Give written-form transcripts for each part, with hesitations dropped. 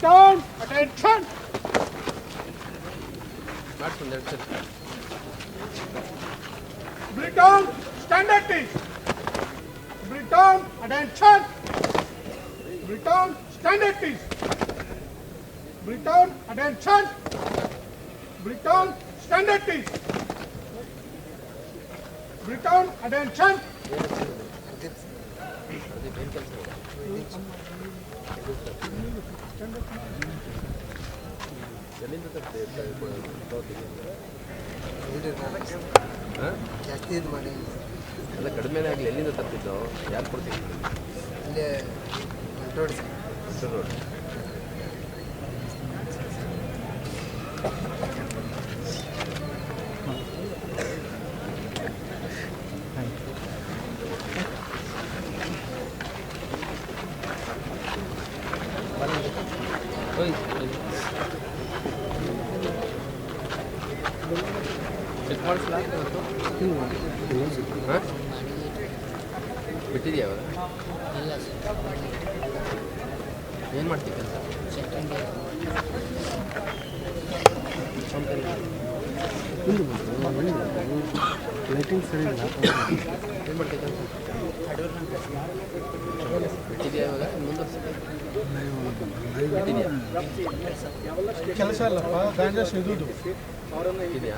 Breakdown, attention. Breakdown, stand at ease. Breakdown, attention. Breakdown, stand at ease. Breakdown, attention. Breakdown, stand at ease. Breakdown, attention. ಜಾಸ್ತಿ ಇದು ಮಾಡಿ ಎಲ್ಲ ಕಡಿಮೆನೇ ಆಗಲಿ. ಎಲ್ಲಿಂದ ತಪ್ಪಿದ್ದು? ಯಾರು ಕೊಡ್ತೀವಿ? ಇಲ್ಲೇ ರೋಡ್ ರೋಡ್. ಚೆಕ್ ಮಾಡಿಸ್ಲಾ ಹಾಂ ಬಿಟ್ಟಿದೆಯಾ ಅವಾಗ? ಇಲ್ಲ ಏನು ಮಾಡ್ತೀವಿ ಕೆಲಸ? ಸೆಕೆಂಡ್ ಲೈಟಿಂಗ್ ಸರಿ ಇಲ್ಲ. ಏನು ಮಾಡ್ತೀವಿ ಕೆಲಸ? ಬಿಟ್ಟಿದೆಯಾ ಇವಾಗ? ಮುಂದುವರ್ಸಿದ್ಯಾ? ಬಿಟ್ಟಿದೆಯಾ? ಕೆಲಸ ಅಲ್ಲಪ್ಪ, ಗಾಂಜಾ ಸಿಗೋದು ಇದೆಯಾ?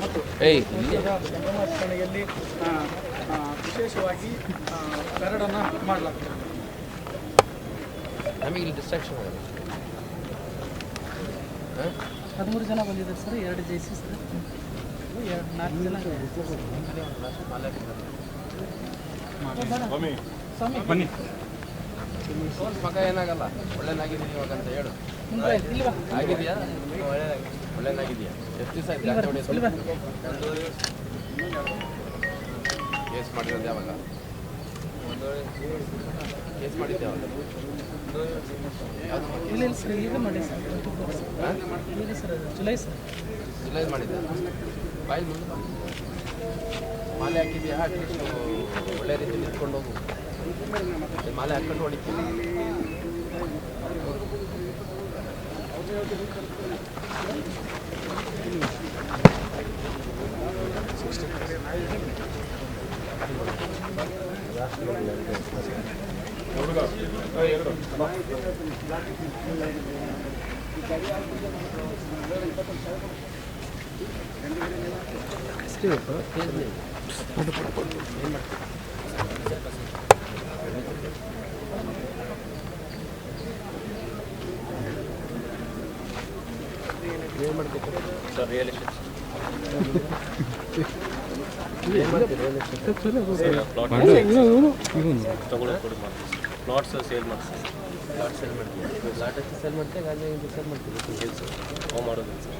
ಮತ್ತು ಏಯ್ ಸಂಗಮಾಚರಣೆಯಲ್ಲಿ ವಿಶೇಷವಾಗಿ ಪೆರಡನ್ನು ಮಾಡಲಾಗ್ತದೆ. ನಮಗೆ ಇಲ್ಲಿ ಡಿಸ್ಟ್ರಾಕ್ಷನ್ ಆಗಲ್ಲ. ಹಾಂ 13 ಜನ ಬಂದಿದ್ದಾರೆ ಸರ್, 2 ಜೆಸಿ ಸರ್, 4 ಜನ ಬನ್ನಿ. ಮಗ ಏನಾಗಲ್ಲ, ಒಳ್ಳೆನಾಗಿದ್ದೀನಿ ಇವಾಗ ಅಂತ ಹೇಳು. ಇಲ್ಲಿ ಬಾ. ಆಗಿದೆಯಾ? ಒಳ್ಳೆನಾಗಿದೆಯಾ? ಎಷ್ಟು ದಿವಸ ಆಯ್ತು ಗಾಡಿ ಹೊಡೆಯೋದು? ಕೇಸ್ ಮಾಡಿರೋದು ಯಾವಾಗ? ಕೇಸ್ ಮಾಡಿದ್ದೆ ಯಾವಾಗ? ಯಾವುದು ಇಲ್ಲ ಇಲ್ಲ ಸರ್, ಈಗ ಮಾಡಿ ಸರ್, 24 ಸರ್. ಹಾಂ ಈಗ ಸರ್ ಜುಲೈ ಸರ್. ಜುಲೈ ಮಾಡಿದ್ದೆ. ಬಾಯ್ ಮುಂದೆ ಬಾ. ಮಾಲೆ ಹಾಕಿದ್ಯಾ? ಅಟ್ಲೀಸ್ಟ್ ಒಳ್ಳೆ ರೀತಿ ನಿಂತ್ಕೊಂಡು ಹೋಗು. ಮಾಲೆ ಹಾಕ್ಕೊಂಡು ಹೊಡಿತೀನಿ. ಏನು ಮಾಡ್ತೀವಿ ಸರ್? ರಿಯಲ್ ಎಸ್ಟೇಟ್ ಏನು ಮಾಡ್ತೀವಿ? ರಿಯಲ್ ಎಸ್ಟೇಟ್ ತಗೊಳ್ಳೋದು ಪ್ಲಾಟ್ಸ್ ಸೇಲ್ ಮಾಡ್ತೀವಿ. ಲಾಟ್ ಸೇಲ್ ಮಾಡ್ತೀವಿ. ಲಾಟ್ ಎಷ್ಟು ಸೇಲ್ ಮಾಡ್ತೀವಿ? ಗಾಡಿ ಸೇಲ್ ಮಾಡ್ತೀವಿ. ಸೇಲ್ಸ್ ನಾವು ಮಾಡೋದು ಸರ್.